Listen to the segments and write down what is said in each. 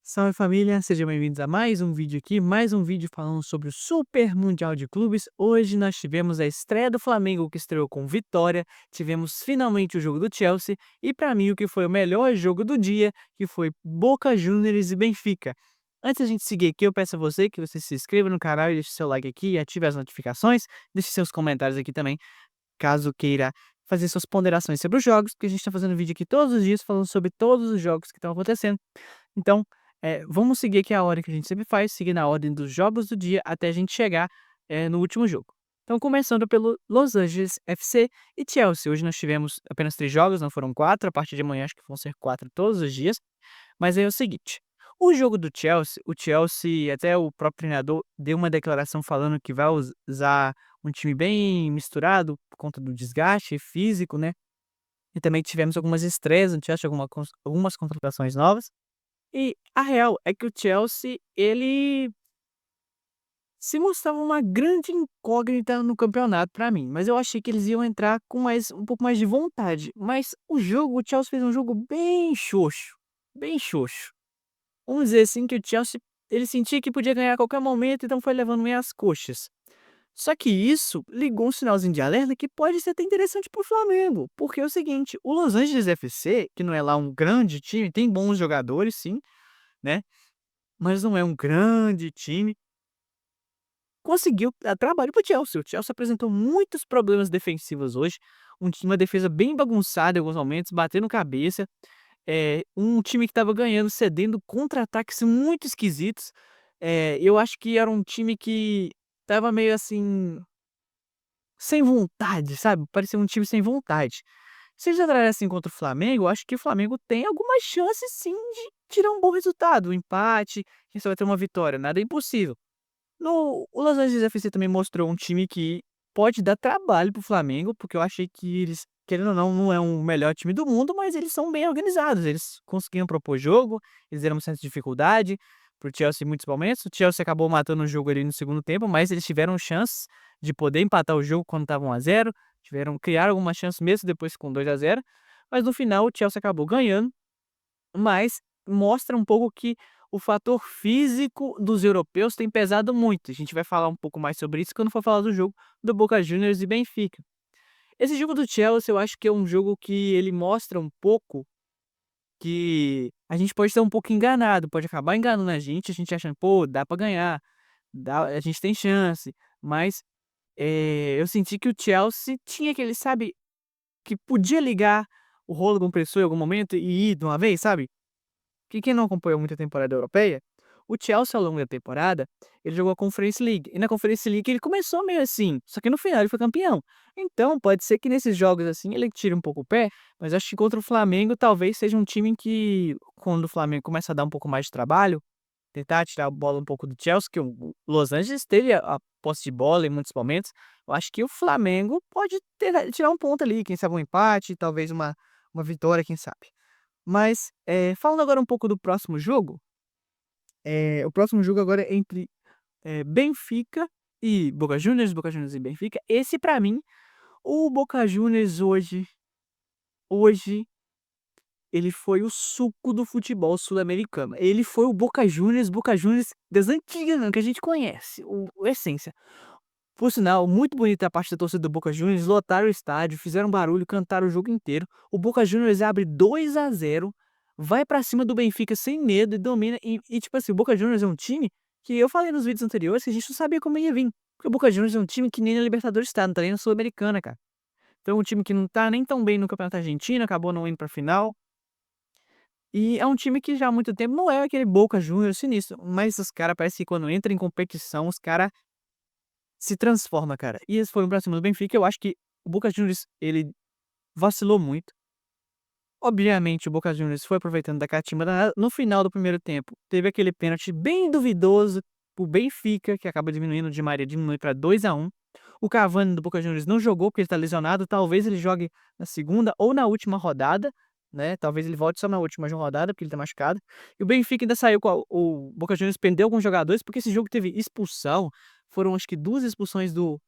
Salve família, sejam bem-vindos a mais um vídeo aqui, mais um vídeo falando sobre o Super Mundial de Clubes. Hoje nós tivemos a estreia do Flamengo que estreou com vitória, tivemos finalmente o jogo do Chelsea e para mim o que foi o melhor jogo do dia, que foi Boca Juniors e Benfica. Antes da gente seguir aqui, eu peço a você que você se inscreva no canal e deixe seu like aqui e ative as notificações, deixe seus comentários aqui também, caso queira fazer suas ponderações sobre os jogos, porque a gente está fazendo vídeo aqui todos os dias falando sobre todos os jogos que estão acontecendo. Então, vamos seguir aqui a ordem que a gente sempre faz, seguir na ordem dos jogos do dia até a gente chegar, no último jogo. Então, começando pelo Los Angeles FC e Chelsea. Hoje nós tivemos apenas 3 jogos, não foram 4. A partir de amanhã acho que vão ser 4 todos os dias. Mas aí é o seguinte, o jogo do Chelsea, o Chelsea, até o próprio treinador deu uma declaração falando que vai usar um time bem misturado por conta do desgaste físico, né. E também tivemos algumas estreias no Chelsea, algumas contratações novas. E a real é que o Chelsea, ele se mostrava uma grande incógnita no campeonato pra mim, mas eu achei que eles iam entrar com um pouco mais de vontade, mas o Chelsea fez um jogo bem xoxo, bem xoxo. Vamos dizer assim que o Chelsea, ele sentia que podia ganhar a qualquer momento, então foi levando meio às coxas. Só que isso ligou um sinalzinho de alerta que pode ser até interessante para o Flamengo, porque é o seguinte, o Los Angeles FC, que não é lá um grande time, tem bons jogadores sim, né, mas não é um grande time, conseguiu dar trabalho para o Chelsea. O Chelsea apresentou muitos problemas defensivos hoje, uma defesa bem bagunçada em alguns momentos, batendo cabeça, um time que estava ganhando, cedendo contra-ataques muito esquisitos. Eu acho que era um time que estava meio assim, sem vontade, sabe, parecia um time sem vontade. Se eles entrarem assim contra o Flamengo, eu acho que o Flamengo tem algumas chances sim de tirar um bom resultado, um empate, quem sabe até uma vitória, nada é impossível. No o Los Angeles FC também mostrou um time que pode dar trabalho para o Flamengo, porque eu achei que eles, querendo ou não, não é o melhor time do mundo, mas eles são bem organizados, eles conseguiam propor jogo, eles deram uma certa dificuldade para o Chelsea em muitos momentos. O Chelsea acabou matando o jogo ali no segundo tempo, mas eles tiveram chances de poder empatar o jogo quando estava 1-0, criaram algumas chances mesmo depois com 2-0, mas no final o Chelsea acabou ganhando, mas mostra um pouco que o fator físico dos europeus tem pesado muito. A gente vai falar um pouco mais sobre isso quando for falar do jogo do Boca Juniors e Benfica. Esse jogo do Chelsea eu acho que é um jogo que ele mostra um pouco que a gente pode ser um pouco enganado, pode acabar enganando a gente achando: "Pô, dá pra ganhar, a gente tem chance", mas, eu senti que o Chelsea tinha aquele, sabe, que podia ligar o rolo compressor em algum momento e ir de uma vez, sabe? Que quem não acompanhou muito a temporada europeia, o Chelsea ao longo da temporada, ele jogou a Conference League, e na Conference League ele começou meio assim, só que no final ele foi campeão. Então pode ser que nesses jogos assim ele tire um pouco o pé, mas acho que contra o Flamengo talvez seja um time que, quando o Flamengo começa a dar um pouco mais de trabalho, tentar tirar a bola um pouco do Chelsea, que o Los Angeles teve a posse de bola em muitos momentos, eu acho que o Flamengo pode tirar um ponto ali, quem sabe um empate, talvez uma vitória, quem sabe. Mas, falando agora um pouco do próximo jogo, o próximo jogo agora é entre, Benfica e Boca Juniors e Benfica. Esse pra mim, o Boca Juniors hoje ele foi o suco do futebol sul-americano. Ele foi o Boca Juniors das antigas mesmo, que a gente conhece, o essência. Por sinal, muito bonita a parte da torcida do Boca Juniors, lotaram o estádio, fizeram barulho, cantaram o jogo inteiro. O Boca Juniors abre 2-0, vai pra cima do Benfica sem medo e domina. Tipo assim, o Boca Juniors é um time que eu falei nos vídeos anteriores que a gente não sabia como ia vir. Porque o Boca Juniors é um time que nem na Libertadores tá, não tá nem na Sul-Americana, cara. Então é um time que não tá nem tão bem no Campeonato Argentino, acabou não indo pra final. E é um time que já há muito tempo não é aquele Boca Juniors sinistro, mas os caras parece que quando entra em competição, os caras se transforma, cara. E eles foram pra cima do Benfica, eu acho que o Boca Juniors, ele vacilou muito. Obviamente, o Boca Juniors foi aproveitando da catimba danada. No final do primeiro tempo, teve aquele pênalti bem duvidoso pro Benfica, que acaba diminuindo, o Di Maria diminui pra 2-1. O Cavani do Boca Juniors não jogou porque ele tá lesionado, talvez ele jogue na segunda ou na última rodada, né, talvez ele volte só na última rodada, porque ele tá machucado. E o Benfica ainda saiu com o Boca Juniors perdeu alguns jogadores, porque esse jogo teve expulsão, foram acho que 2 expulsões do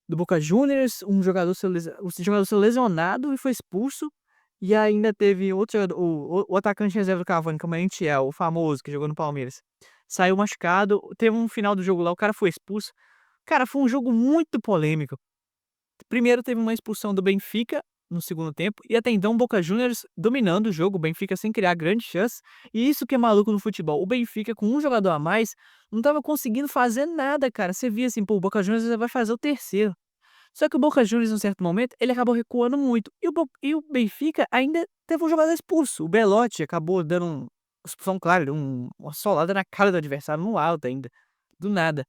Boca Juniors, o jogador saiu lesionado e foi expulso, E ainda teve outro jogador, o atacante reserva do Cavani, que é o Merentiel, o famoso, que jogou no Palmeiras. Saiu machucado, teve um final do jogo lá, o cara foi expulso. Cara, foi um jogo muito polêmico. Primeiro teve uma expulsão do Benfica no segundo tempo, e até então o Boca Juniors dominando o jogo, o Benfica sem criar grande chance. E isso que é maluco no futebol, o Benfica com um jogador a mais não estava conseguindo fazer nada, cara. Você via assim, pô, o Boca Juniors vai fazer o terceiro. Só que o Boca Juniors, em um certo momento, ele acabou recuando muito. E o Benfica ainda teve um jogador expulso. O Belotti acabou dando expulsão clara, uma solada na cara do adversário no alto ainda, do nada.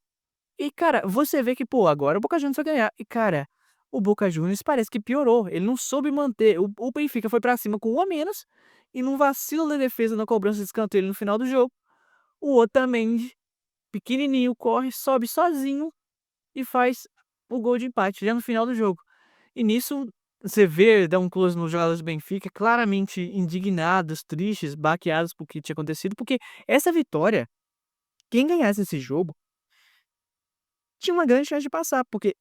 E, cara, você vê que, pô, agora o Boca Juniors vai ganhar. E, cara, o Boca Juniors parece que piorou. Ele não soube manter. O Benfica foi pra cima com um a menos. E num vacilo da defesa na cobrança de escanteio no final do jogo, o Otamendi, pequenininho, corre, sobe sozinho e faz o gol de empate já no final do jogo. E nisso, você vê, dá um close nos jogadores do Benfica, claramente indignados, tristes, baqueados por que tinha acontecido, porque essa vitória, quem ganhasse esse jogo, tinha uma grande chance de passar, porque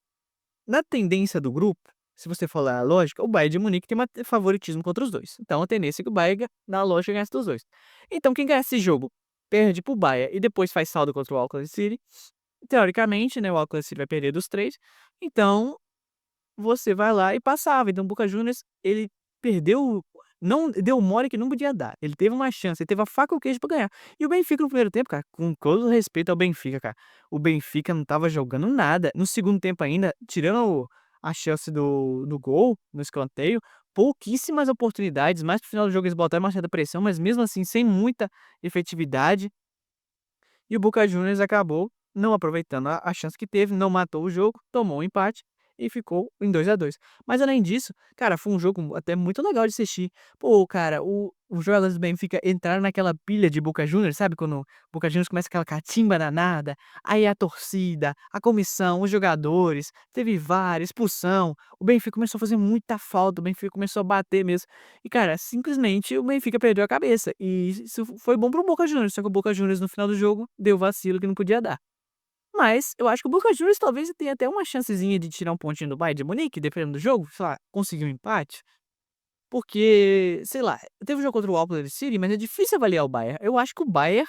na tendência do grupo, se você for lá a lógica, o Bayern de Munique tem favoritismo contra os dois. Então a tendência é que o Bayern, na lógica, ganhasse dos dois. Então quem ganhar esse jogo perde pro Bayern e depois faz saldo contra o Auckland City. Teoricamente, né, o Auckland City vai perder dos três. Então você vai lá e passava. Então o Boca Juniors, ele perdeu, não deu mole que não podia dar. Ele teve uma chance, ele teve a faca e o queijo pra ganhar. E o Benfica no primeiro tempo, cara, com todo o respeito ao Benfica, cara, o Benfica não estava jogando nada. No segundo tempo ainda, tirando a chance do gol, no escanteio, pouquíssimas oportunidades, mais pro final do jogo eles botaram uma certa pressão, mas mesmo assim sem muita efetividade. E o Boca Juniors acabou não aproveitando a chance que teve, não matou o jogo, tomou um empate e ficou em 2-2. Mas além disso, cara, foi um jogo até muito legal de assistir. Pô, cara, os jogadores do Benfica entraram naquela pilha de Boca Juniors, sabe quando o Boca Juniors começa aquela catimba danada, aí a torcida, a comissão, os jogadores, teve VAR, expulsão, o Benfica começou a fazer muita falta, o Benfica começou a bater mesmo. E, cara, simplesmente o Benfica perdeu a cabeça. E isso foi bom pro Boca Juniors, só que o Boca Juniors no final do jogo deu vacilo que não podia dar. Mas eu acho que o Boca Juniors talvez tenha até uma chancezinha de tirar um pontinho do Bayern de Munique, dependendo do jogo, sei lá, conseguir um empate. Porque, sei lá, teve um jogo contra o Auckland City, mas é difícil avaliar o Bayern. Eu acho que o Bayern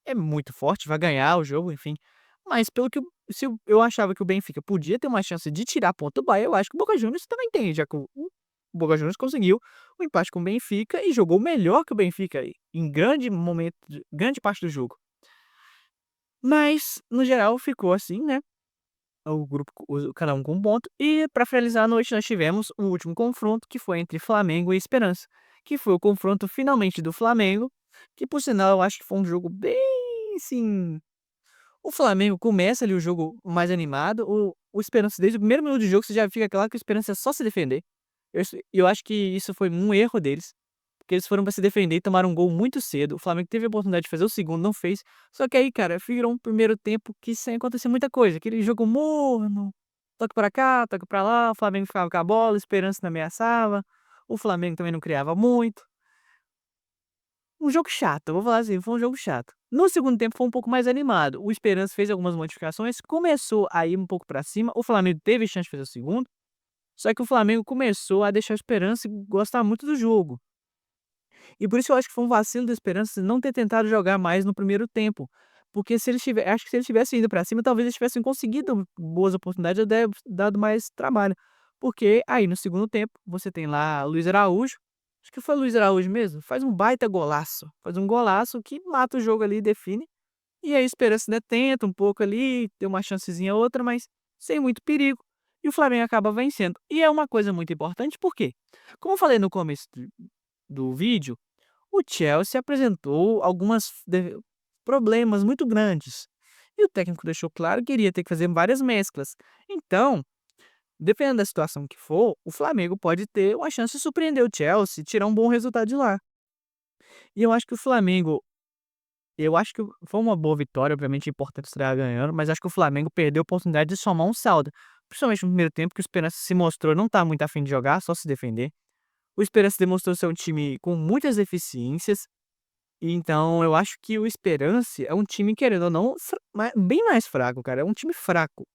é muito forte, vai ganhar o jogo, enfim. Mas pelo que se eu achava que o Benfica podia ter uma chance de tirar ponto do Bayern, eu acho que o Boca Juniors também tem, já que o Boca Juniors conseguiu o empate com o Benfica e jogou melhor que o Benfica em grande momento, grande parte do jogo. Mas, no geral, ficou assim, né? O grupo, cada um com um ponto. E para finalizar a noite, nós tivemos o último confronto, que foi entre Flamengo e Esperança, que foi o confronto finalmente do Flamengo, que por sinal eu acho que foi um jogo bem assim. O Flamengo começa ali o jogo mais animado, o Esperança, desde o primeiro minuto de jogo, você já fica claro que o Esperança é só se defender. Eu acho que isso foi um erro deles. Porque eles foram pra se defender e tomaram um gol muito cedo. O Flamengo teve a oportunidade de fazer o segundo, não fez. Só que aí, cara, virou um primeiro tempo que sem acontecer muita coisa. Aquele jogo morno, toque pra cá, toque pra lá, o Flamengo ficava com a bola, a Esperança não ameaçava, o Flamengo também não criava muito. Um jogo chato, eu vou falar assim, foi um jogo chato. No segundo tempo foi um pouco mais animado. O Esperança fez algumas modificações, começou a ir um pouco pra cima. O Flamengo teve chance de fazer o segundo, só que o Flamengo começou a deixar a Esperança gostar muito do jogo. E por isso eu acho que foi um vacilo do Esperança não ter tentado jogar mais no primeiro tempo, porque se eles acho que se eles tivessem ido pra cima, talvez eles tivessem conseguido boas oportunidades, até dado mais trabalho. Porque aí no segundo tempo, você tem lá Luiz Araújo, acho que foi Luiz Araújo mesmo, faz um baita golaço, faz um golaço que mata o jogo ali e define. E aí a Esperança ainda tenta um pouco ali, tem uma chancezinha ou outra, mas sem muito perigo. E o Flamengo acaba vencendo. E é uma coisa muito importante, por quê? Como eu falei no começo do vídeo, o Chelsea apresentou algumas problemas muito grandes. E o técnico deixou claro que iria ter que fazer várias mesclas. Então, dependendo da situação que for, o Flamengo pode ter uma chance de surpreender o Chelsea e tirar um bom resultado de lá. E eu acho que o Flamengo, eu acho que foi uma boa vitória, obviamente é importante estrear ganhando, mas acho que o Flamengo perdeu a oportunidade de somar um saldo. Principalmente no primeiro tempo, que o Esperança se mostrou não tá muito afim de jogar, só se defender. O Esperança demonstrou ser um time com muitas deficiências. E então eu acho que o Esperance é um time, querendo ou não, bem mais fraco, cara. É um time fraco,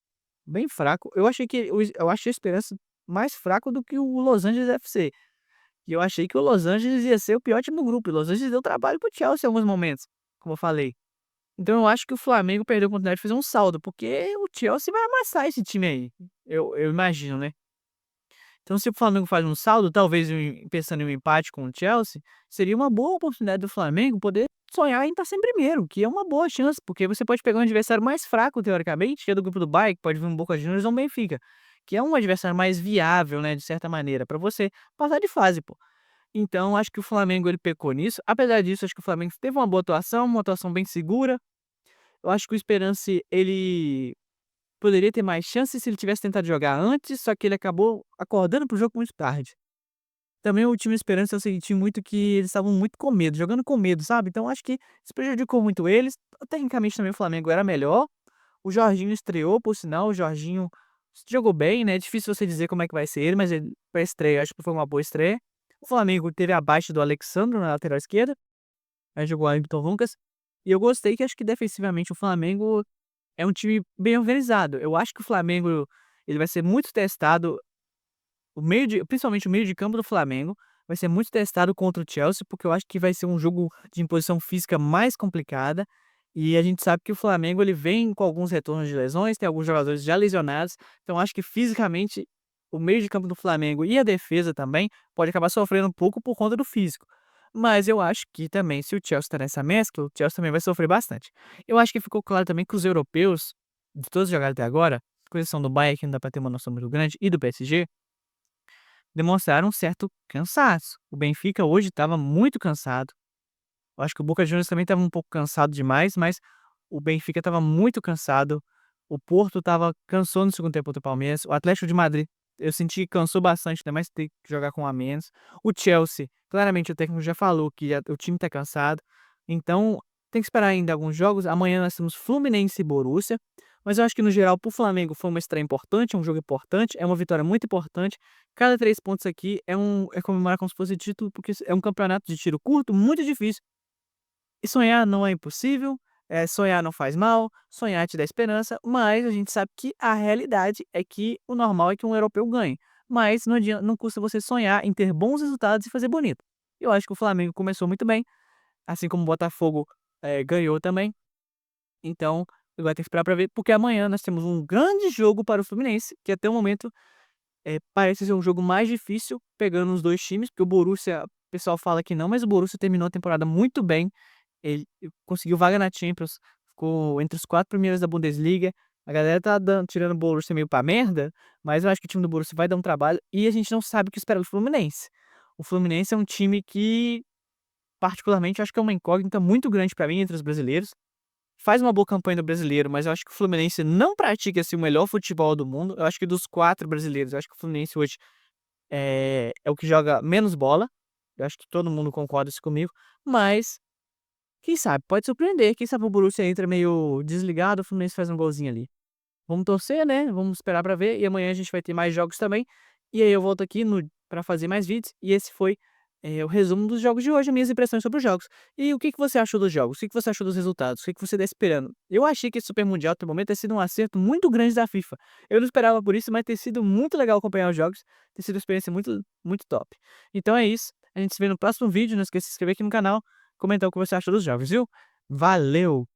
bem fraco. Eu achei que eu achei o Esperance mais fraco do que o Los Angeles FC. E eu achei que o Los Angeles ia ser o pior time do grupo, e o Los Angeles deu trabalho pro Chelsea em alguns momentos, como eu falei. Então eu acho que o Flamengo perdeu a oportunidade de fazer um saldo, porque o Chelsea vai amassar esse time aí, eu imagino, né. Então se o Flamengo faz um saldo, talvez pensando em um empate com o Chelsea, seria uma boa oportunidade do Flamengo poder sonhar em estar sempre primeiro, que é uma boa chance, porque você pode pegar um adversário mais fraco teoricamente, que é do grupo do Bayern, que pode vir um Boca Juniors ou um Benfica, que é um adversário mais viável, né, de certa maneira, pra você passar de fase, pô. Então acho que o Flamengo ele pecou nisso, apesar disso acho que o Flamengo teve uma atuação bem segura. Eu acho que o Esperance ele poderia ter mais chances se ele tivesse tentado jogar antes, só que ele acabou acordando para o jogo muito tarde. Também o time Esperança eu senti muito que eles estavam muito com medo, jogando com medo, sabe. Então acho que isso prejudicou muito eles. Tecnicamente também o Flamengo era melhor. O Jorginho estreou, por sinal, o Jorginho jogou bem, né, é difícil você dizer como é que vai ser ele, mas ele pra estreia acho que foi uma boa estreia. O Flamengo teve a baixa do Alexandro na lateral esquerda, aí jogou o Wellington Lucas, e eu gostei que acho que defensivamente o Flamengo é um time bem organizado. Eu acho que o Flamengo, ele vai ser muito testado, principalmente o meio de campo do Flamengo, vai ser muito testado contra o Chelsea, porque eu acho que vai ser um jogo de imposição física mais complicada, e a gente sabe que o Flamengo ele vem com alguns retornos de lesões, tem alguns jogadores já lesionados, então acho que fisicamente o meio de campo do Flamengo e a defesa também pode acabar sofrendo um pouco por conta do físico. Mas eu acho que também se o Chelsea tá nessa mescla, o Chelsea também vai sofrer bastante. Eu acho que ficou claro também que os europeus, de todos os jogados até agora, com exceção do Bayern que não dá pra ter uma noção muito grande, e do PSG, demonstraram um certo cansaço. O Benfica hoje estava muito cansado. Eu acho que o Boca Juniors também estava um pouco cansado demais, mas o Benfica estava muito cansado. O Porto cansou no segundo tempo contra o Palmeiras. O Atlético de Madrid, eu senti que cansou bastante, ainda mais ter que jogar com um a menos. O Chelsea, claramente o técnico já falou que o time está cansado. Então, tem que esperar ainda alguns jogos. Amanhã nós temos Fluminense e Borussia. Mas eu acho que no geral, para o Flamengo, foi uma estreia importante, é um jogo importante, é uma vitória muito importante. Cada 3 pontos aqui é comemorar como se fosse título, porque é um campeonato de tiro curto, muito difícil. E sonhar não é impossível, sonhar não faz mal, sonhar te dá esperança, mas a gente sabe que a realidade é que o normal é que um europeu ganhe. Mas não custa você sonhar em ter bons resultados e fazer bonito. Eu acho que o Flamengo começou muito bem, assim como o Botafogo, ganhou também. Então, vai ter que esperar para ver, porque amanhã nós temos um grande jogo para o Fluminense, que até o momento, parece ser um jogo mais difícil, pegando os 2 times, porque o Borussia, o pessoal fala que não, mas o Borussia terminou a temporada muito bem. Ele conseguiu vaga na Champions, ficou entre os 4 primeiros da Bundesliga. A galera tá tirando o Borussia meio pra merda, mas eu acho que o time do Borussia vai dar um trabalho e a gente não sabe o que esperar do Fluminense. O Fluminense é um time que, particularmente, eu acho que é uma incógnita muito grande pra mim entre os brasileiros. Faz uma boa campanha no brasileiro, mas eu acho que o Fluminense não pratica, assim, o melhor futebol do mundo. Eu acho que dos 4 brasileiros, eu acho que o Fluminense hoje é o que joga menos bola. Eu acho que todo mundo concorda isso comigo, mas quem sabe, pode surpreender, quem sabe o Borussia entra meio desligado, o Fluminense faz um golzinho ali. Vamos torcer, né, vamos esperar pra ver, e amanhã a gente vai ter mais jogos também, e aí eu volto aqui pra fazer mais vídeos, e esse foi, o resumo dos jogos de hoje, minhas impressões sobre os jogos. E o que que você achou dos jogos? O que que você achou dos resultados? O que que você tá esperando? Eu achei que esse Super Mundial até o momento ter sido um acerto muito grande da FIFA. Eu não esperava por isso, mas ter sido muito legal acompanhar os jogos, ter sido uma experiência muito, muito top. Então é isso, a gente se vê no próximo vídeo, não esqueça de se inscrever aqui no canal, comentar o que você achou dos jogos, viu? Valeu!